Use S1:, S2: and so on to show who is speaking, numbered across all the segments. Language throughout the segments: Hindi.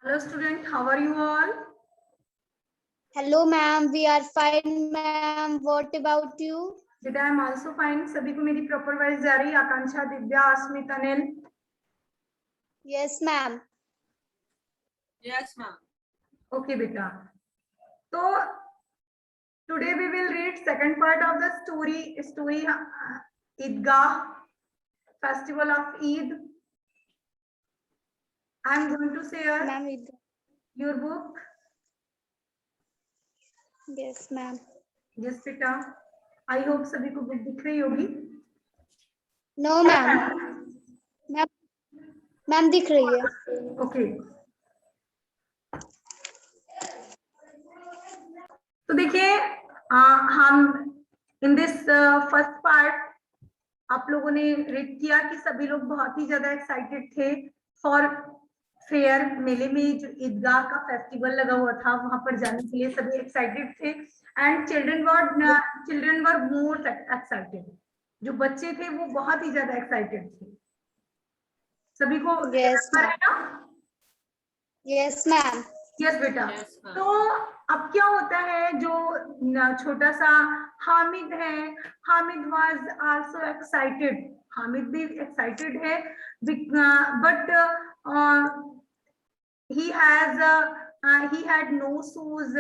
S1: Hello student, how are you all?
S2: Hello ma'am, we are fine ma'am. What about you?
S1: Beta, I am also fine. सभी को मेरी proper voice जा रही है? आकांक्षा, Divya, Asmit, Anil.
S2: Yes ma'am.
S3: Yes ma'am.
S1: Okay beta. So today we will read second part of the story Eidgah, festival of Eid. I am going to share
S2: Ma'am,
S1: your book.
S2: yes ma'am.
S1: Yes beta. I hope सभी को book दिख रही होगी.
S2: No ma'am. Ma'am दिख रही है.
S1: Okay. तो देखिए हम इन दिस फर्स्ट पार्ट आप लोगों ने रीड किया कि सभी लोग बहुत ही ज्यादा एक्साइटेड थे फॉर फेयर मेले में जो ईदगाह का फेस्टिवल लगा हुआ था वहां पर जाने के लिए सभी एक्साइटेड थे and children were more excited. जो बच्चे थे वो बहुत ही ज्यादा एक्साइटेड थे. सभी को
S2: Yes ma'am. Yes ma'am.
S1: Yes बेटा.
S3: Yes, ma'am.
S1: तो अब क्या होता है जो छोटा सा हामिद है, Hamid was also excited. Hamid भी एक्साइटेड है but he had no shoes,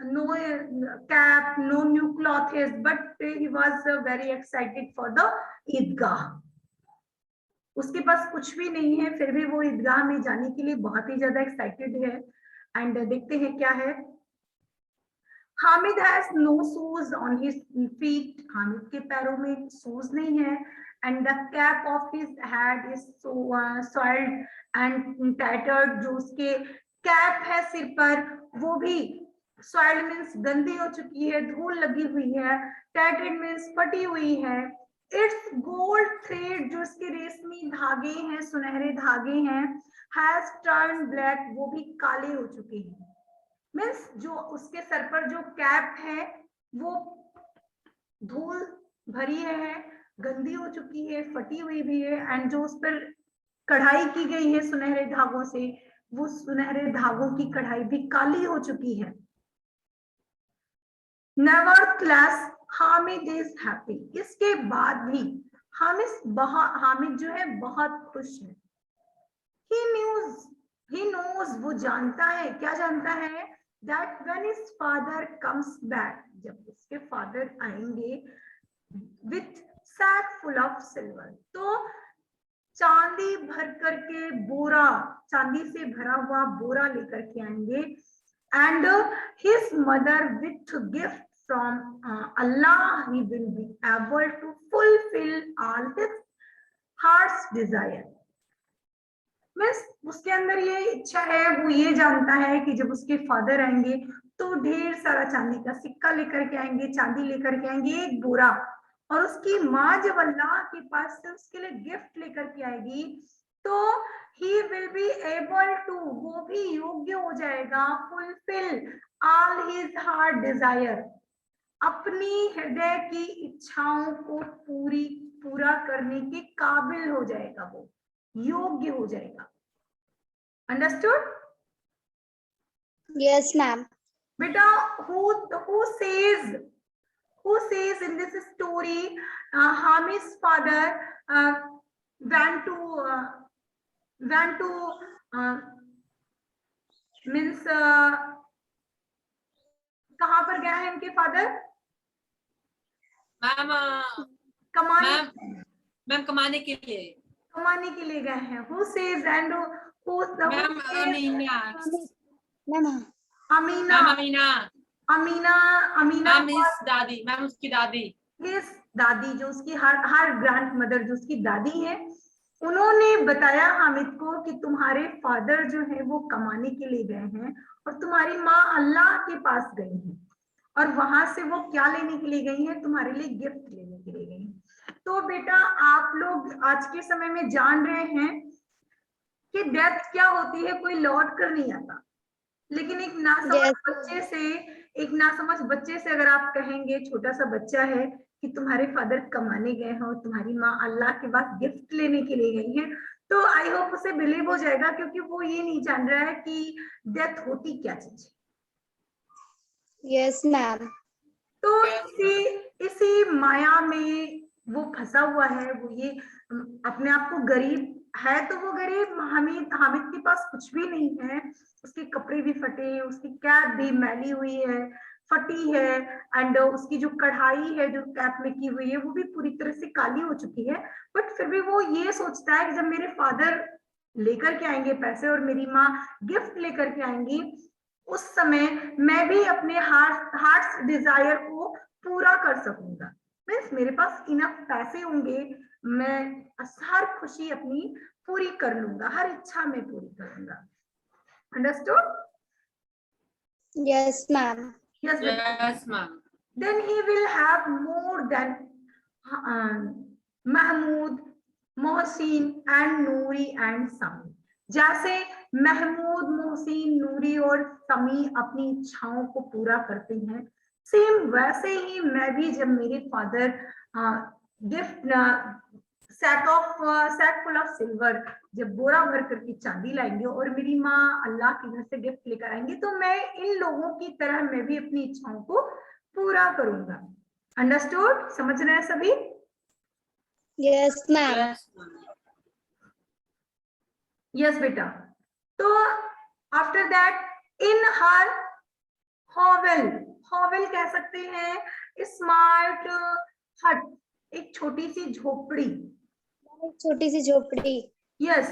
S1: no cap, no new clothes, but he was very excited for the ईदगाह. उसके पास कुछ भी नहीं है फिर भी वो ईदगाह में जाने के लिए बहुत ही ज्यादा एक्साइटेड है. एंड देखते हैं क्या है. Hamid has no shoes on his feet. Hamid के पैरों में शूज नहीं है. And the cap of his head is soiled and tattered. जो उसके कैप है सिर पर वो भी soiled मीन्स गंदी हो चुकी है, धूल लगी हुई है. tattered मीन्स फटी हुई है. इट्स गोल्ड थ्रेड जो इसके रेशमी धागे हैं, सुनहरे धागे हैं, हैज टर्न ब्लैक वो भी काले हो चुके हैं. मीन्स जो उसके सर पर जो कैप है वो धूल भरी है, गंदी हो चुकी है, फटी हुई भी है. एंड जो उस पर कढ़ाई की गई है सुनहरे धागों से वो सुनहरे धागों की कढ़ाई भी काली हो चुकी है. Nevertheless Hamid is happy. इसके बाद भी हामिद जो है बहुत खुश है. he knows वो जानता है. क्या जानता है? that when his father comes back, जब उसके फादर आएंगे with sack full of silver, तो चांदी भर करके बोरा, चांदी से भरा हुआ बोरा लेकर के आएंगे. And his mother with gift from Allah, he will be able to fulfill all his heart's desire. Means उसके अंदर ये इच्छा है, वो ये जानता है कि जब उसके फादर आएंगे तो ढेर सारा चांदी का सिक्का लेकर के आएंगे, चांदी लेकर के आएंगे, एक बोरा. और उसकी माँ जब अल्लाह के पास से उसके लिए गिफ्ट लेकर के आएगी तो he will be able to, वो भी योग्य हो जाएगा, fulfill all his heart desire, अपनी हृदय की इच्छाओं को पूरा करने के काबिल हो जाएगा, वो योग्य हो जाएगा. अंडरस्टूड?
S2: Yes ma'am.
S1: बेटा who says in this story Hamid's father went to means कहाँ पर गया है इनके फादर?
S3: मैम कमाने के लिए
S1: गए हैं. Who says and who
S3: ma'am Amina ma'am इस दादी, मैम उसकी दादी,
S1: इस दादी जो उसकी हर ग्रैंड मदर जो उसकी दादी है, उन्होंने बताया हामिद को कि तुम्हारे फादर जो है वो कमाने के लिए गए हैं और तुम्हारी माँ अल्लाह के पास गई है और वहां से वो क्या लेने के लिए गई है? तुम्हारे लिए गिफ्ट लेने के लिए गई है. तो बेटा आप लोग आज के समय में जान रहे हैं कि डेथ क्या होती है, कोई लौट कर नहीं आता. लेकिन एक नासमझ बच्चे से अगर आप कहेंगे, छोटा सा बच्चा है, कि तुम्हारे फादर कमाने गए हैं और तुम्हारी माँ अल्लाह के पास गिफ्ट लेने के लिए गई है, तो आई होप उसे बिलीव हो जाएगा, क्योंकि वो ये नहीं जान रहा है कि डेथ होती क्या चीज है।
S2: Yes, ma'am.
S1: तो
S3: Yes,
S1: इसी माया में वो फंसा हुआ है। वो ये अपने आप को गरीब है, तो वो गरीब, हामिद हामिद के पास कुछ भी नहीं है। उसके कपड़े भी फटे हैं, उसकी कैप भी मैली हुई है, फटी है, एंड उसकी जो कढ़ाई है जो कैप में की हुई है वो भी पूरी तरह से काली हो चुकी है। बट फिर भी वो ये सोचता है कि जब मेरे फादर लेकर के आएंगे पैसे और मेरी माँ गिफ्ट लेकर के आएंगी, उस समय मैं भी अपने हार्ट्स डिजायर को पूरा कर सकूंगा। मीन्स मेरे पास इनफ पैसे होंगे, मैं हर खुशी अपनी पूरी कर लूंगा, हर इच्छा में पूरी करूंगा। Understood?
S2: Yes, ma'am.
S1: Yes.
S3: yes, ma'am.
S1: Then he will have more than Mahmood, Mohsin and Noori and Sami. जैसे महमूद, मोहसिन, नूरी और समी अपनी इच्छाओं को पूरा करते हैं, सेम वैसे ही मैं भी, जब मेरे father gift sack full of silver, जब बोरा भर करके चांदी लाएंगे और मेरी माँ अल्लाह के घर से गिफ्ट लेकर आएंगे, तो मैं इन लोगों की तरह मैं भी अपनी इच्छाओं को पूरा करूंगा। अंडरस्टूड? समझ रहे हैं सभी?
S2: Yes, ma'am.
S3: Yes, ma'am.
S1: Yes बेटा। तो आफ्टर दैट इन हर हॉवेल, हॉवेल कह सकते हैं स्मार्ट हट, एक छोटी सी झोपड़ी।
S2: एक छोटी सी झोपड़ी।
S1: यस।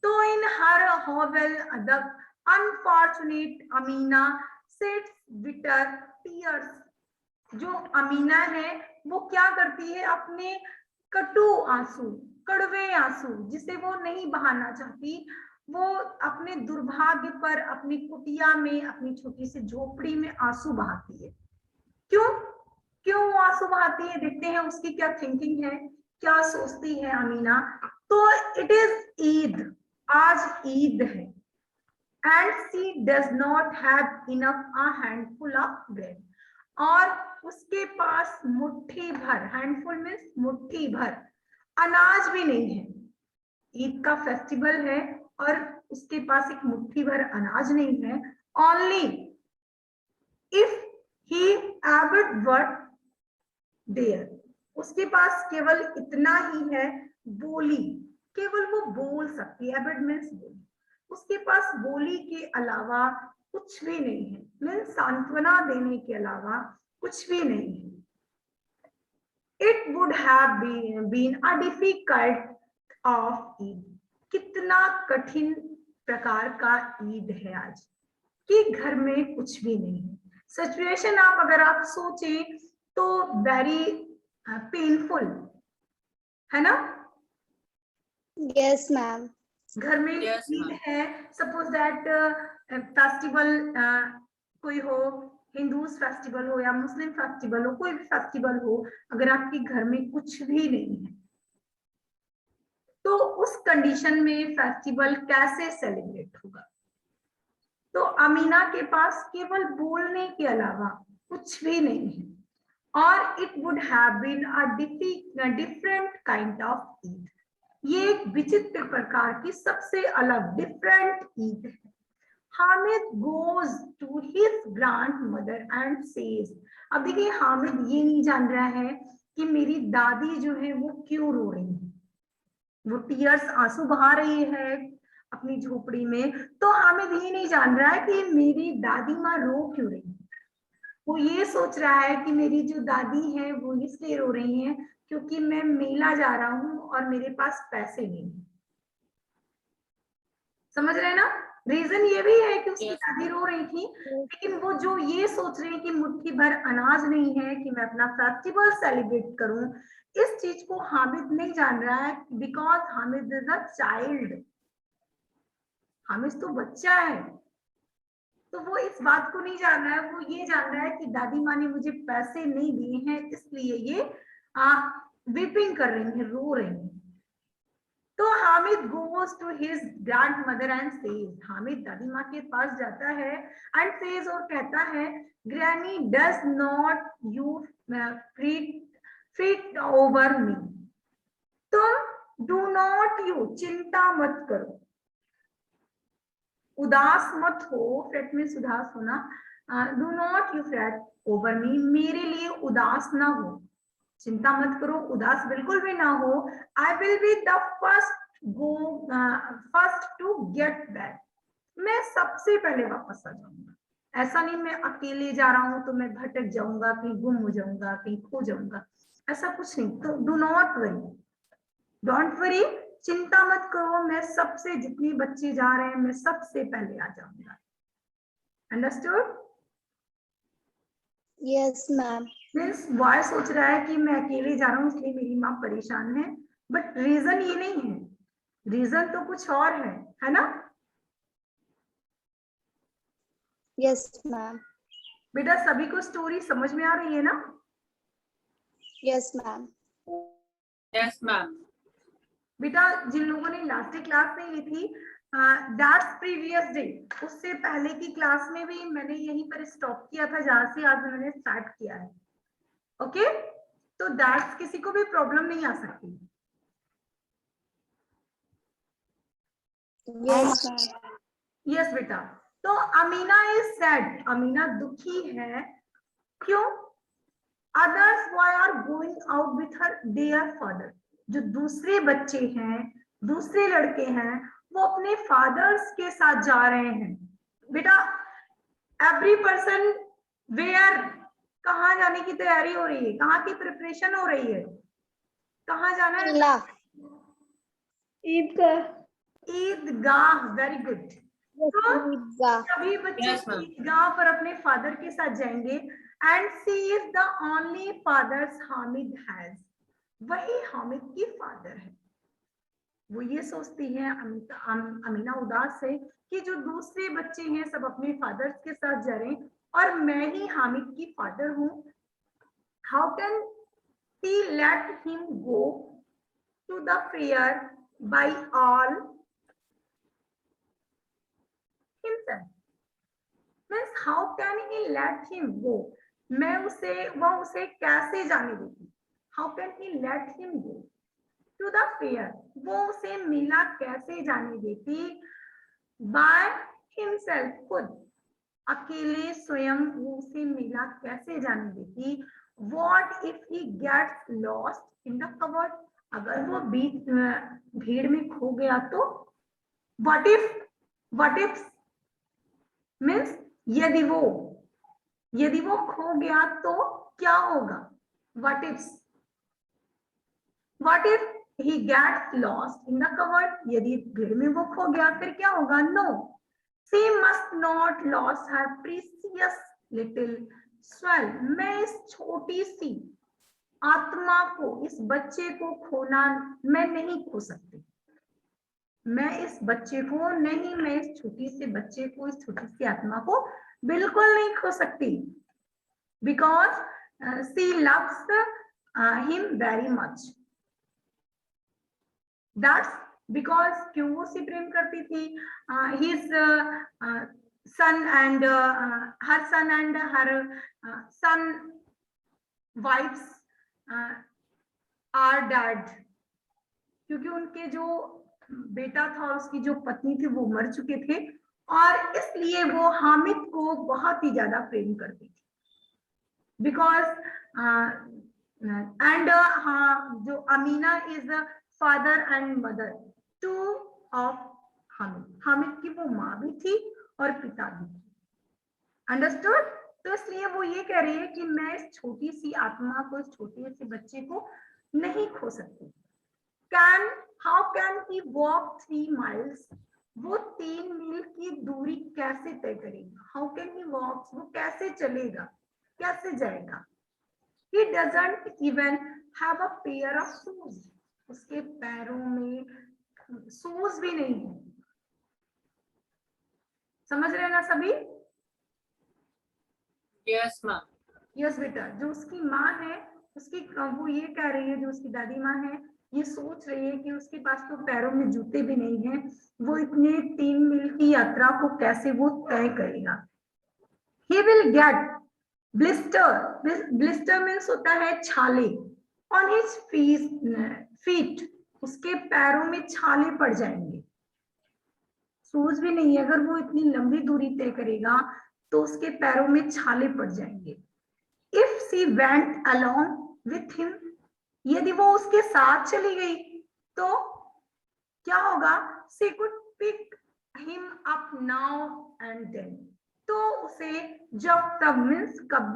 S1: तो in her hovel the unfortunate Amina sits bitter tears. जो अमीना है वो क्या करती है, अपने कटु आंसू, कड़वे आंसू जिसे वो नहीं बहाना चाहती, वो अपने दुर्भाग्य पर अपनी कुटिया में, अपनी छोटी सी झोपड़ी में आंसू बहाती है। क्यों क्यों वो आंसू बहाती है? देखते हैं उसकी क्या थिंकिंग है, क्या सोचती है अमीना। तो इट इज ईद, आज ईद है, and she does not have enough a handful of bread, और उसके पास मुट्ठी भर, हैंडफुल मीन्स मुट्ठी भर, अनाज भी नहीं है। ईद का फेस्टिवल है और उसके पास एक मुट्ठी भर अनाज नहीं है। ओनली इफ ही एबड वर्ड देयर, उसके पास केवल इतना ही है, बोली, केवल वो बोल सकती है। एबड मीन्स बोली, उसके पास बोली के अलावा कुछ भी नहीं है, मीन्स सांत्वना देने के अलावा कुछ भी नहीं है। It would have been a difficult of Eid, कितना कठिन प्रकार का ईद है आज, कि घर में कुछ भी नहीं है। सिचुएशन आप अगर आप सोचें तो वेरी पेनफुल है ना?
S2: Yes, ma'am.
S1: घर में
S3: Yes,
S1: ईद
S3: ma'am.
S1: है, सपोज दैट फेस्टिवल कोई हो, हिंदूज फेस्टिवल हो या मुस्लिम फेस्टिवल हो, कोई भी फेस्टिवल हो, अगर आपके घर में कुछ भी नहीं है तो उस कंडीशन में फेस्टिवल कैसे सेलिब्रेट होगा? तो अमीना के पास केवल बोलने के अलावा कुछ भी नहीं है, और it would have been a different kind of Eid, ये एक विचित्र प्रकार की, सबसे अलग, डिफरेंट ईद है। Hamid goes to his grandmother and says, अब देखिए हामिद ये नहीं जान रहा है कि मेरी दादी जो है वो क्यों रो रही है, वो टीयर्स, आंसू बहा रही है अपनी झोपड़ी में, तो हामिद ये नहीं जान रहा है कि मेरी दादी माँ रो क्यों रही है। वो ये सोच रहा है कि मेरी जो दादी है वो इसलिए रो रही है क्योंकि मैं मेला जा रहा हूँ और मेरे पास पैसे नहीं है। समझ रहे हैं ना? रीजन ये भी है कि उसकी
S3: Yes.
S1: दादी रो रही थी, लेकिन वो जो ये सोच रही है कि मुट्ठी भर अनाज नहीं है कि मैं अपना फेस्टिवल सेलिब्रेट करूं, इस चीज को हामिद नहीं जान रहा है, because Hamid is a child, Hamid तो बच्चा है, तो वो इस बात को नहीं जान रहा है। वो ये जान रहा है कि दादी माँ ने मुझे पैसे नहीं दिए हैं, इसलिए ये वीपिंग कर रही है, रो रही है। तो Hamid goes to his grandmother and says, Hamid दादी माँ के पास जाता है and says, और कहता है, Granny does not you fret over me, तुम डू नॉट यू, चिंता मत करो, उदास मत हो, फ्रेट में उदास होना, do not you fret over me, मेरे लिए उदास ना हो, चिंता मत करो, उदास बिल्कुल भी ना हो। I will be the first to get back, मैं सबसे पहले वापस आ जाऊंगा। ऐसा नहीं मैं अकेले जा रहा हूं तो मैं भटक जाऊंगा, कहीं गुम हो जाऊंगा, कहीं खो जाऊंगा, ऐसा कुछ नहीं। तो do not worry, don't worry, चिंता मत करो, मैं सबसे, जितने बच्चे जा रहे हैं मैं सबसे पहले आ जाऊंगा। Understood?
S2: Yes, ma'am.
S1: Means boy सोच रहा है कि मैं अकेले जा रहा हूँ इसलिए मेरी माँ परेशान है, बट रीजन ये नहीं है, रीजन तो कुछ और है ना?
S2: Yes, ma'am.
S1: बेटा सभी को स्टोरी समझ में आ रही है ना?
S2: Yes, ma'am.
S3: Yes, ma'am.
S1: बेटा जिन लोगों ने लास्ट डे क्लास में ली थी, दैट्स प्रीवियस डे, उससे पहले की क्लास में भी मैंने यहीं पर स्टॉप किया था जहां से आज मैंने स्टार्ट किया है। ओके, तो दैट्स किसी को भी प्रॉब्लम नहीं आ सकती।
S2: Yes, ma'am.
S1: यस बेटा, तो अमीना इज सैड, अमीना दुखी है, क्यों? Others boy are going out with her their father, जो दूसरे बच्चे हैं, दूसरे लड़के हैं, वो अपने फादर्स के साथ जा रहे हैं। बेटा एवरी पर्सन वेयर, कहाँ जाने की तैयारी हो रही है, कहाँ की प्रिपरेशन हो रही है, कहाँ जाना है?
S2: Ila.
S1: ईदगाह, वेरी गुड।
S2: Ila.
S1: सभी बच्चे
S3: Yes, ma'am.
S1: ईदगाह पर अपने फादर के साथ जाएंगे। And she is the only fathers Hamid has, वही हामिद की फादर है। वो ये सोचती है, अमीना उदास है कि जो दूसरे बच्चे हैं सब अपने फादर्स के साथ जा रहे हैं और मैं ही हामिद की फादर हूँ। How can she let him go to the fair by all himself, means how can he let him go, मैं उसे, वह उसे कैसे जाने देती, how can he let him go to the fair, वो उसे मेला कैसे जाने देती, बाय हिमसेल्फ, खुद अकेले स्वयं वो उसे मेला कैसे जाने देती। What if he gets lost in the crowd, अगर वो भीड़ में खो गया तो, व्हाट इफ मीन्स यदि वो खो गया तो क्या होगा, what if he gets lost in the cupboard, यदि भीड़ में वो खो गया फिर क्या होगा? No, she must not lose her precious little soul, मैं इस छोटी सी आत्मा को, इस बच्चे को खोना, मैं नहीं खो सकती, मैं इस बच्चे को नहीं, मैं इस छोटी से बच्चे को, इस छोटी सी आत्मा को बिल्कुल नहीं खो सकती, because she loves him very much, that's because क्यों वो उसे प्रेम करती थी, his son and her son and her son wives are dead, क्योंकि उनके जो बेटा था और उसकी जो पत्नी थी वो मर चुके थे और इसलिए वो हामिद को बहुत ही ज्यादा प्रेम करती थी, बिकॉज एंड जो Amina is father and mother two of Hamid, Hamid की वो माँ भी थी और पिता भी थी। अंडरस्टूड? तो इसलिए वो ये कह रही है कि मैं इस छोटी सी आत्मा को, इस छोटे से बच्चे को नहीं खो सकती। How can he walk 3 miles, वो 3 मील की दूरी कैसे तय करेगा? हाउ कैन ही वॉक, वो कैसे चलेगा, कैसे जाएगा? He doesn't even have a pair of shoes, उसके पैरों में शूज भी नहीं है। समझ रहे हैं ना सभी?
S3: Yes, ma'am.
S1: यस बेटा, जो उसकी माँ है उसकी, वो ये कह रही है, जो उसकी दादी माँ है ये सोच रही है कि उसके पास तो पैरों में जूते भी नहीं है, वो इतने 3 मील की यात्रा को कैसे वो तय करेगा। He will get blister means होता है छाले, on his feet, उसके पैरों में छाले पड़ जाएंगे, शूज भी नहीं है, अगर वो इतनी लंबी दूरी तय करेगा तो उसके पैरों में छाले पड़ जाएंगे। If she went along with him, यदि वो उसके साथ चली गई तो क्या होगा? She could pick him up now and then, तो उसे जब तक मीन्स कब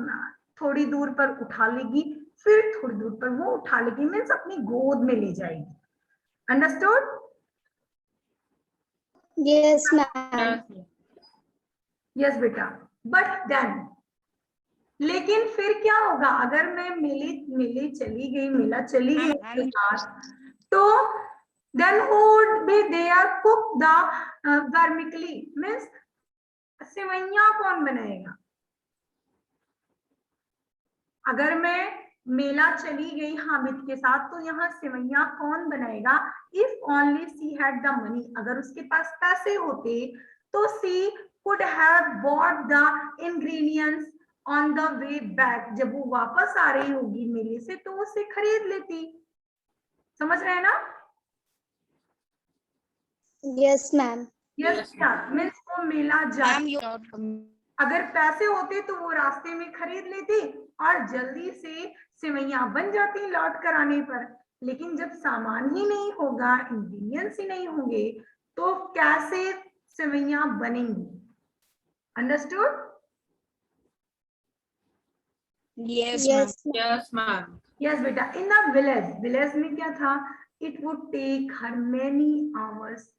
S1: थोड़ी दूर पर उठा लेगी, फिर थोड़ी दूर पर वो उठा लेगी, मीन्स अपनी गोद में ले जाएगी। अंडरस्टूड?
S2: Yes, ma'am.
S1: यस बेटा। बट देन, लेकिन फिर क्या होगा? अगर मैं मेले चली गई, मेला चली गई उसके साथ, तो then who would be there cook the vermicelli, means सेवइयां कौन बनाएगा? अगर मैं मेला चली गई हामिद के साथ तो यहाँ सेवइयां कौन बनाएगा? If only she had the money, अगर उसके पास पैसे होते तो she could have bought the ingredients on the way back, जब वो वापस आ रही होगी मेले से तो उसे खरीद लेती। समझ रहे हैं ना?
S2: Yes, ma'am.
S1: यस, मीन्स वो मेला जा,
S2: Ma'am, you're not coming.
S1: अगर पैसे होते तो वो रास्ते में खरीद लेती और जल्दी से सेवइयां बन जाती लौट कर आने पर। लेकिन जब सामान ही नहीं होगा, इंग्रेडिएंट्स ही नहीं होंगे, तो कैसे सेवइयां बनेंगी? Understood?
S2: Yes, ma'am.
S3: Yes, ma'am.
S1: Yes बेटा। इन द विलेज में क्या था? It would take her many hours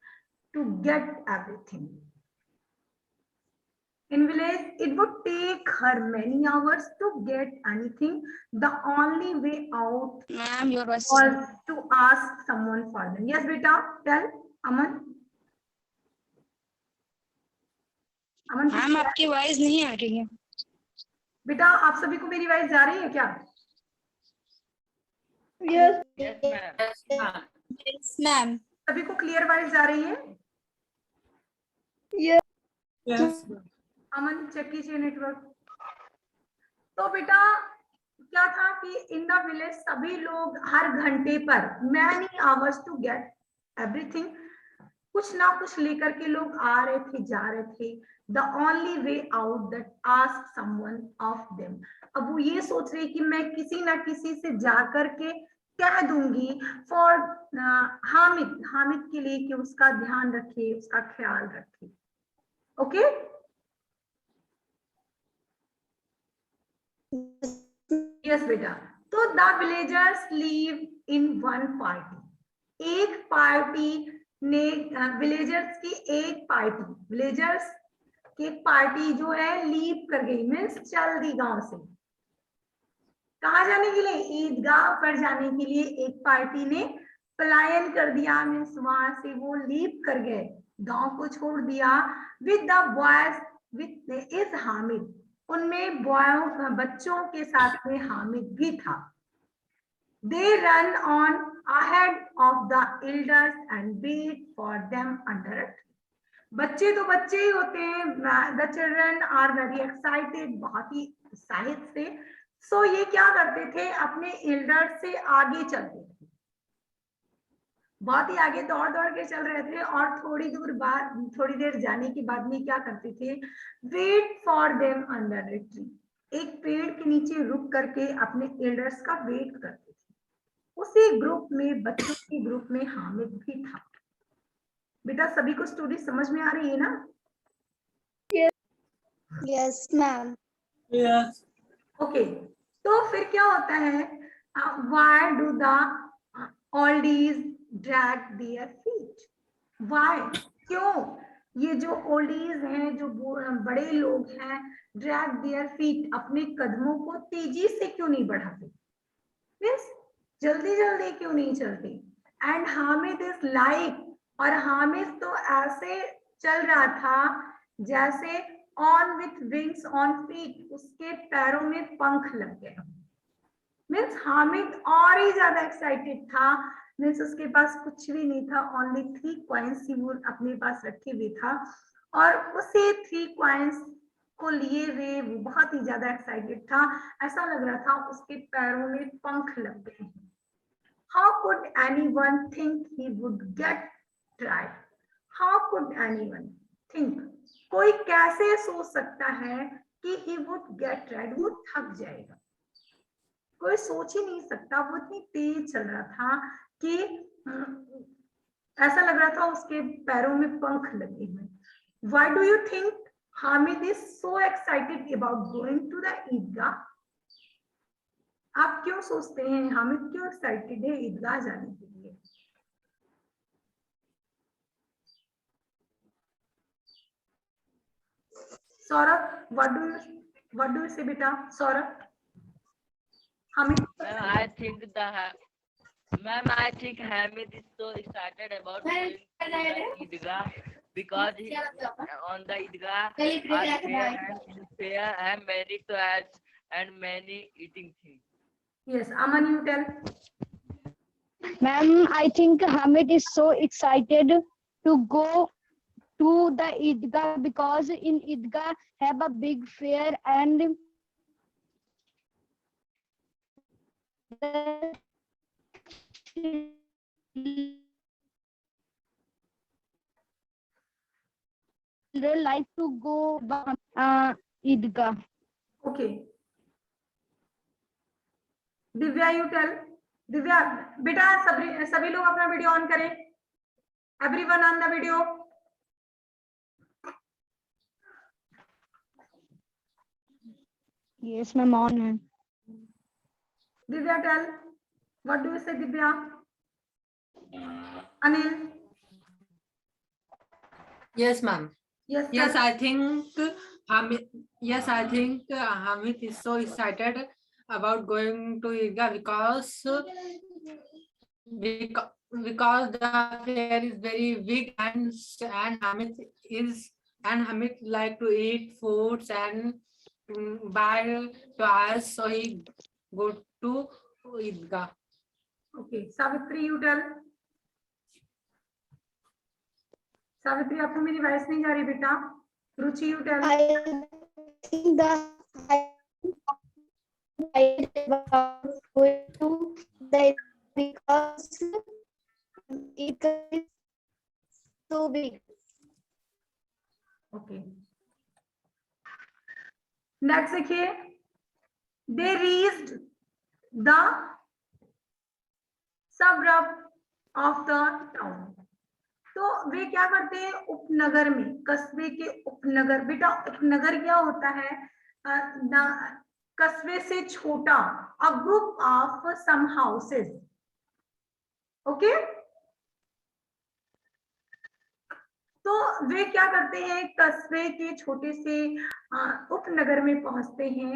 S1: to get everything. In village, it would take her many hours to get anything. The only way out
S2: Ma'am, your voice.
S1: was to ask someone for them. Yes, beta, tell Aman. Aman,
S2: ma'am आपकी वॉइस नहीं आ रही है।
S1: बेटा आप सभी को मेरी वॉइस जा रही है क्या?
S2: Yes,
S3: Yes, ma'am.
S2: yes, ma'am.
S1: सभी को क्लियर वॉइस जा रही है?
S3: Yes, ma'am.
S1: अमन चेक कीजिए नेटवर्क। तो बेटा क्या था कि इन द विलेज सभी लोग हर घंटे पर many hours to get everything, कुछ ना कुछ लेकर के लोग आ रहे थे, जा रहे थे। The only way out that ask someone of them, अब वो ये सोच रहे कि मैं किसी ना किसी से जा करके कह दूंगी फॉर हामिद के लिए कि उसका ध्यान रखे, उसका ख्याल रखे। ओके यस बेटा। तो the villagers leave in one party, एक पार्टी ने विलेजर्स की एक पार्टी, विलेजर्स की पार्टी जो है लीव कर गई, मीन्स चल दी गांव से। कहा जाने के लिए? ईदगाह पर जाने के लिए एक पार्टी ने पलायन कर दिया, मीन्स वहां से वो लीव कर गए, गांव को छोड़ दिया। With the boys with is Hamid, उनमें बच्चों के साथ में हामिद भी था। They run on ahead of the elders and wait for them under a tree. बच्चे तो बच्चे ही होते हैं। The children are very excited, बहुत ही उत्साहित से। So ये क्या करते थे? अपने एल्डर से आगे चलते थे, बहुत ही आगे दौड़ दौड़ के चल रहे थे, और थोड़ी दूर बाद, थोड़ी देर जाने के बाद में क्या करते थे? Wait for them under a tree, एक पेड़ के नीचे रुक करके अपने एल्डर्स का वेट करते थे। उसी ग्रुप में, बच्चों के ग्रुप में हामिद भी था। बेटा सभी को स्टोरी समझ में आ रही है ना?
S2: Yes, ma'am.
S3: Yes.
S1: ओके तो फिर क्या होता है? Why do the oldies drag their feet? Why, क्यों ये जो ओल्डीज हैं, जो बड़े लोग हैं, ड्रैग देयर फीट, अपने कदमों को तेजी से क्यों नहीं बढ़ाते? मीन्स जल्दी जल्दी क्यों नहीं चलते? एंड हामिद इज लाइक, और हामिद तो ऐसे चल रहा था जैसे on with wings on feet, उसके पैरों में पंख लग गए। मीन्स हामिद और ही ज्यादा एक्साइटेड था। मीन्स उसके पास कुछ भी नहीं था, ओनली 3 कॉइन्स ही वो अपने पास रखे हुए था, और उसे 3 कॉइन्स को लिए हुए वो बहुत ही ज्यादा एक्साइटेड था। ऐसा लग रहा था उसके पैरों में पंख लग गए हैं। How could anyone think he would get tired? How could anyone think? कोई कैसे सोच सकता है कि he would get tired? वो थक जाएगा। कोई सोच ही नहीं सकता, वो इतनी तेज चल रहा था कि ऐसा लग रहा था उसके पैरों में पंख लगे हुए। Why do you think Hamid is so excited about going to the ईदगाह? आप क्यों सोचते हैं हामिद क्यों एक्साइटेड है ईदगाह जाने के लिए? Saurabh, what do you say बेटा? Saurabh, Hamid?
S4: Ma'am, I think Hamid is so excited about going to the Eidgah because on the Eidgah are fair and many toys and many eating things.
S1: Yes, Aman, you tell.
S2: Ma'am, I think Hamid is so excited to go to the Eidgah because in Eidgah have a big fair and they like to go Eidgah.
S1: Okay. Divya, you tell. Divya बेटा सभी लोग अपना वीडियो ऑन करें. Everyone on the video.
S2: Yes, ma'am, on.
S1: Divya, tell. What do you say, Divya? Anil?
S3: Yes, ma'am.
S1: Yes,
S3: Yes,
S1: sir.
S3: I think Hamid. Yes, I think Hamid is so excited about going to Eidgah because the fair is very big and Hamid like to eat foods and buy toys, so he go to Eidgah.
S1: Okay, Savitri, you tell. Savitri, आपको मेरी वॉइस नहीं जा रही बेटा? Ruchi, you tell.
S2: I think that I going to the because it is so big.
S1: Okay. Next देखिए, they reached the suburb of the town. तो वे क्या करते हैं? उपनगर में, कस्बे के उपनगर. बेटा उपनगर क्या होता है? कस्बे से छोटा, a group of some houses. Okay, तो वे क्या करते हैं? कस्बे के छोटे से उपनगर में पहुंचते हैं.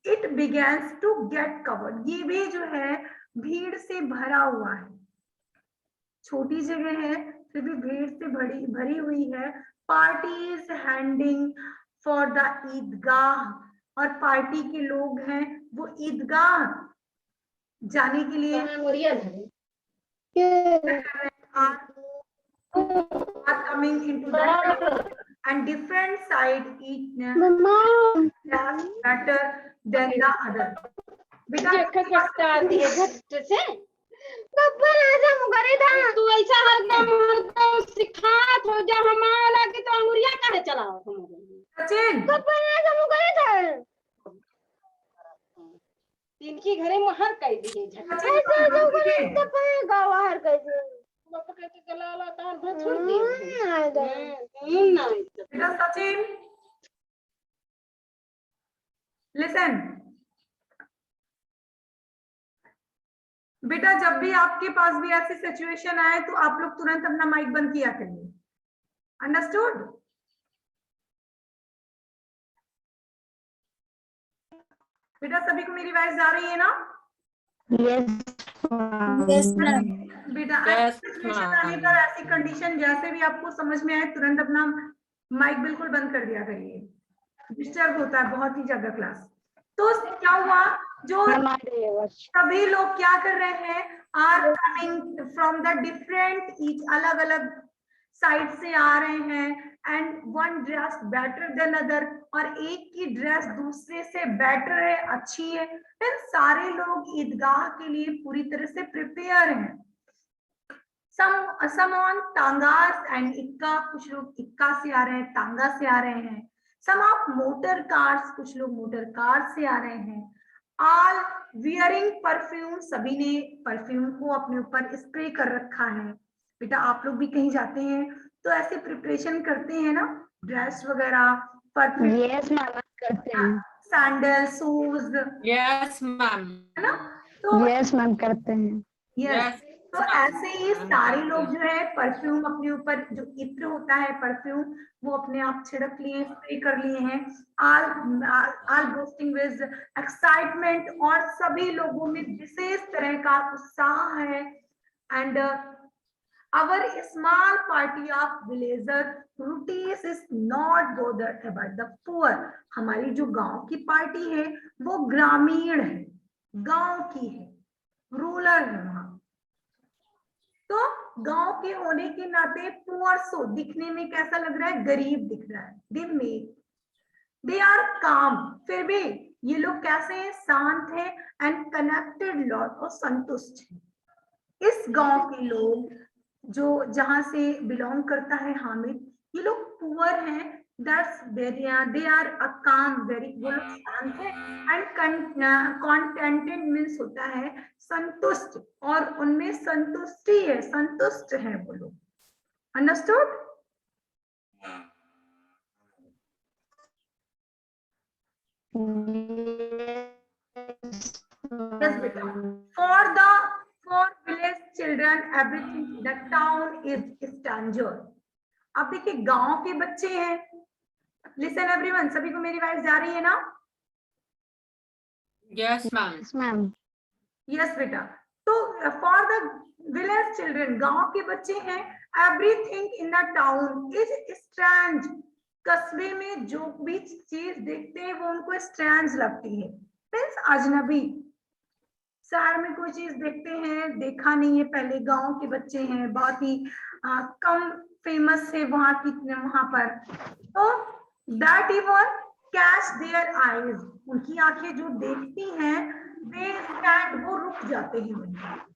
S1: It begins to get crowded. ये भी जो है भीड़ से भरा हुआ है. छोटी जगह है फिर भी भीड़ से भरी हुई है. पार्टीज हैंडिंग फॉर द ईदगाह. और पार्टी के लोग हैं वो ईदगाह जाने के लिए are coming into the and different side each better than the other.
S5: तू ऐसा हरदम सिखात हो जा हमारा कि तो अंगुरिया काहे चलाओ
S1: सचिन,
S5: इनकी घरे महर कह दिए
S2: गवार कैसे
S5: बाप के गला ला तान भर छोड़ दिए
S1: बेटा सचिन, लिसन. बेटा जब भी आपके पास भी ऐसी सिचुएशन आए तो आप लोग तुरंत अपना माइक बंद किया करिए. अंडरस्टूड? बेटा सभी को मेरी वॉइस जा रही है ना?
S2: Yes, ma'am.
S1: बेटा सिचुएशन आने पर ऐसी कंडीशन जैसे भी आपको समझ में आए तुरंत अपना माइक बिल्कुल बंद कर दिया करिए. डिस्टर्ब होता है बहुत ही ज्यादा क्लास. तो क्या हुआ? जो सभी लोग क्या कर रहे हैं? Are coming from the different each, अलग अलग साइड से आ रहे हैं. And one dress better than other, और एक की ड्रेस दूसरे से बेटर है, अच्छी है। फिर सारे लोग ईदगाह के लिए पूरी तरह से प्रिपेयर हैं। some on tangas and इक्का, कुछ लोग इक्का से आ रहे हैं, तांगा से आ रहे हैं। some of मोटर कार्स, कुछ लोग मोटर कार से आ रहे हैं। all wearing परफ्यूम, सभी ने परफ्यूम को अपने ऊपर स्प्रे कर रखा है। बेटा आप लोग भी कहीं जाते हैं तो ऐसे प्रिपरेशन करते हैं ना, ड्रेस वगैरह, परफ्यूम,
S2: यस मैम करते हैं।
S1: Sandal, shoes,
S3: Yes, ma'am.
S1: है ना। तो
S2: यस मैम करते हैं।
S1: यस, तो ऐसे ही सारे लोग जो है परफ्यूम अपने ऊपर, जो इत्र होता है परफ्यूम, वो अपने आप छिड़क लिए, स्प्रे कर लिए हैं। आल बोस्टिंग विद एक्साइटमेंट, और सभी लोगों में विशेष तरह का उत्साह है। And our small party of villager routines is not bothered about the poor। हमारी जो गांव की पार्टी है वो ग्रामीण है, गांव की है, रूरल है वहां। तो गांव के होने के नाते पुअर सो दिखने में कैसा लग रहा है, गरीब दिख रहा है। दे आर काम, फिर भी ये लोग कैसे हैं, शांत है, एंड कनेक्टेड लॉट, और संतुष्ट है। इस गांव के लोग जो जहां से बिलोंग करता है हामिद, ये लोग पुअर हैं, दैट्स दे आर अ काम, वेरी, वो लोग शांत है, एंड कंटेंटेड मींस होता है संतुष्ट, और उनमें संतुष्टि है, संतुष्ट है वो लोग। अंडरस्टूड? यस बेटा। for village children everything the town is stranger। अब देखिए गांव के बच्चे हैं, लिसन एवरीवन, सभी को मेरी वॉइस जा रही है ना?
S3: Yes, ma'am.
S2: Yes ma'am.
S1: Yes बेटा। तो फॉर द विलेज चिल्ड्रन, गांव के बच्चे हैं, everything in the town is strange. कस्बे में जो भी चीज देखते हैं वो उनको स्ट्रेंज लगती है, मींस अजनबी। शहर में कोई चीज देखते हैं, देखा नहीं है पहले, गांव के बच्चे हैं, बहुत ही कम फेमस है वहां की, वहां पर। तो that even catch their eyes, उनकी आंखें जो देखती हैं, दे स्टैंड, वो रुक जाते हैं,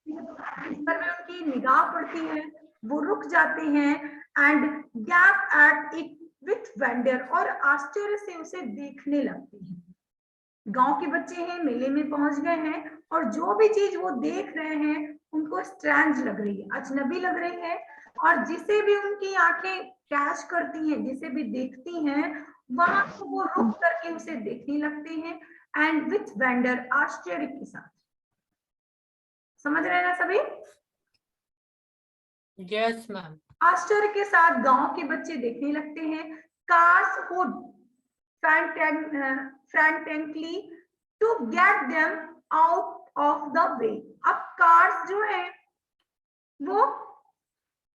S1: जिस पर भी उनकी निगाह पड़ती है वो रुक जाते हैं, and gap at it with vendor, और आश्चर्य से उसे देखने लगते हैं। गांव के बच्चे हैं, मेले में पहुंच गए हैं, और जो भी चीज वो देख रहे हैं उनको स्ट्रेंज लग रही है, अजनबी लग रही है, और जिसे भी उनकी आंखें कैच करती हैं, जिसे भी देखती हैं, वहां को वो रुक करके उसे देखने लगते हैं, एंड विथ वेंडर, आश्चर्य के साथ। समझ रहे हैं ना सभी?
S3: Yes, ma'am.
S1: आश्चर्य के साथ गांव के बच्चे देखने लगते हैं। Cars hood frantically to get them out of the way। अब कार्स जो है वो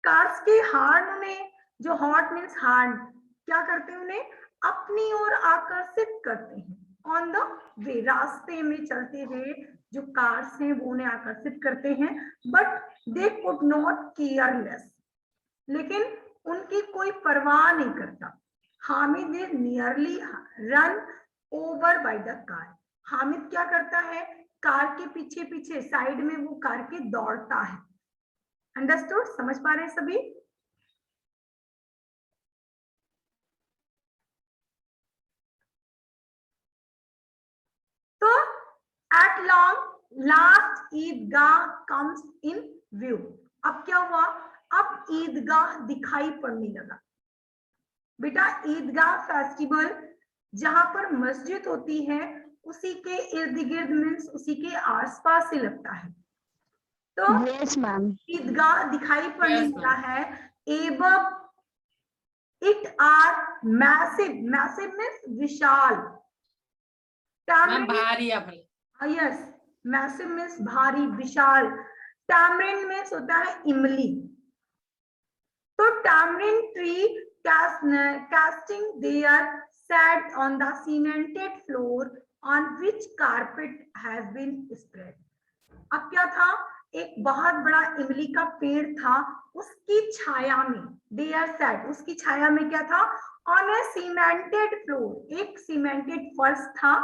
S1: कार्स के हॉर्न में, जो हॉर्न मींस हॉर्न, क्या करते हैं, उन्हें अपनी ओर आकर्षित करते हैं। ऑन द वे, रास्ते में चलते हुए जो कार्स हैं वो उन्हें आकर्षित करते हैं, but they could not careless, लेकिन उनकी कोई परवाह नहीं करता। Hamid is nearly run over by the car. Hamid क्या करता है, कार के पीछे पीछे, साइड में वो कार के दौड़ता है। अंडरस्टूड? समझ पा रहे हैं सभी? तो at long last Eidgah comes in view. अब क्या हुआ, अब ईदगाह दिखाई पड़ने लगा। बेटा ईदगाह फेस्टिवल जहां पर मस्जिद होती है उसी के इर्द गिर्द, मीन्स उसी के आसपास से लगता है। तो
S2: यस मैम।
S1: ईदगाह दिखाई पड़ने
S3: Yes,
S1: लगा है। Above it are massive, massive means विशाल।
S3: Ma'am, भारी अपने।
S1: यस, मैसिव मीन्स भारी, विशाल। टैमरिंड मीन्स होता है इमली। तो tamarind tree casting their sat on the cemented floor on which carpet has been spread। अब क्या था, एक बहुत बड़ा इमली का पेड़ था, उसकी छाया में, they are sat, उसकी छाया में क्या था, ऑन ए सीमेंटेड फ्लोर, एक सीमेंटेड फर्श था,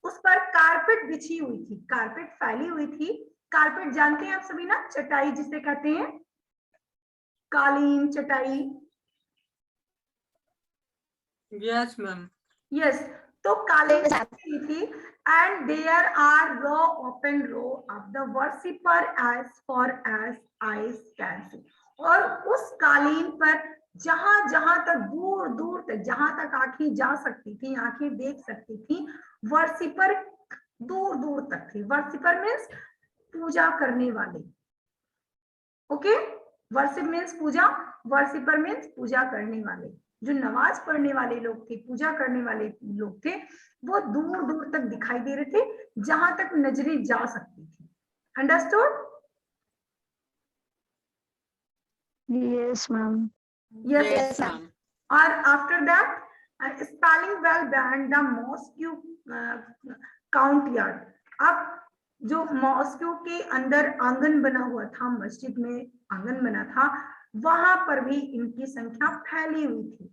S1: उस पर कारपेट बिछी हुई थी, कारपेट फैली हुई थी। कारपेट जानते हैं आप सभी ना, चटाई जिसे कहते हैं, कालीन, चटाई।
S3: Yes, ma'am.
S1: यस, तो कालीन बिछी थी। And there are row open row of the worshipper as far as eyes can see, और उस कालीन पर जहां जहां तक, दूर दूर तक, जहां तक आंखें जा सकती थी, आंखें देख सकती थी, वर्शिपर दूर दूर तक थी। वर्शिपर मीन्स पूजा करने वाले। ओके, वर्शिप मीन्स पूजा, वर्शिपर मीन्स पूजा करने वाले। जो नमाज पढ़ने वाले लोग थे, पूजा करने वाले लोग थे, वो दूर दूर तक दिखाई दे रहे थे, जहां तक नजरें जा सकती थी। Understood?
S2: Yes, ma'am.
S1: Yes,
S3: ma'am.
S1: और after that spelling well band the mosque count yard. अब जो मॉस्क्यू के अंदर आंगन बना हुआ था, मस्जिद में आंगन बना था, वहां पर भी इनकी संख्या फैली हुई थी।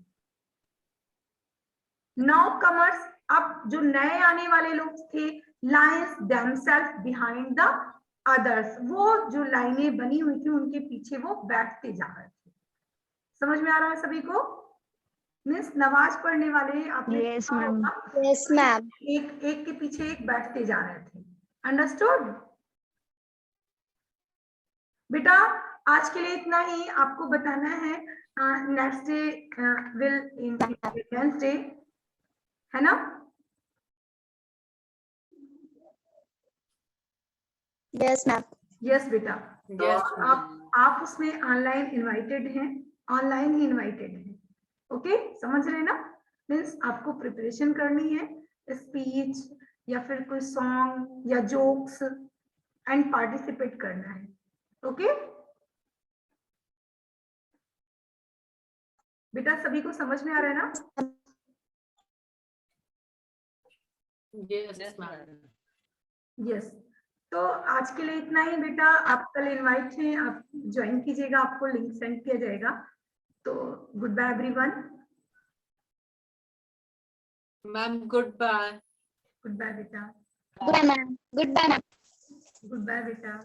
S1: नाउ कमर्स, अब जो नए आने वाले लोग थे, lines themselves behind the others, वो जो लाइनें बनी हुई थी उनके पीछे वो बैठते जा रहे थे। समझ में आ रहा है सभी को? मीन्स नमाज पढ़ने वाले आपने
S2: Yes,
S1: देखा
S2: ma'am.
S1: होगा,
S5: यस मैम।
S1: एक एक के पीछे एक बैठते जा रहे थे। अंडरस्टूड? बेटा आज के लिए इतना ही आपको बताना है। नेक्स्ट डे विल वेडनेसडे, है ना?
S5: Yes ma'am.
S1: यस बेटा, तो
S3: Yes,
S1: आप उसमें ऑनलाइन इनवाइटेड हैं, ऑनलाइन ही इनवाइटेड हैं। ओके, समझ रहे ना? मीन्स आपको प्रिपरेशन करनी है, स्पीच या फिर कोई सॉन्ग या जोक्स, एंड पार्टिसिपेट करना है। ओके बेटा, सभी को समझ में आ रहा है ना?
S3: yes,
S4: Yes,
S3: ma'am.
S4: ma'am.
S1: Yes, तो आज के लिए इतना ही बेटा। आप कल इनवाइट हैं, आप ज्वाइन कीजिएगा, आपको लिंक सेंड किया जाएगा। तो goodbye everyone.
S3: Ma'am, goodbye.
S1: Goodbye बेटा।
S5: Goodbye ma'am. Goodbye ma'am.
S1: Goodbye बेटा।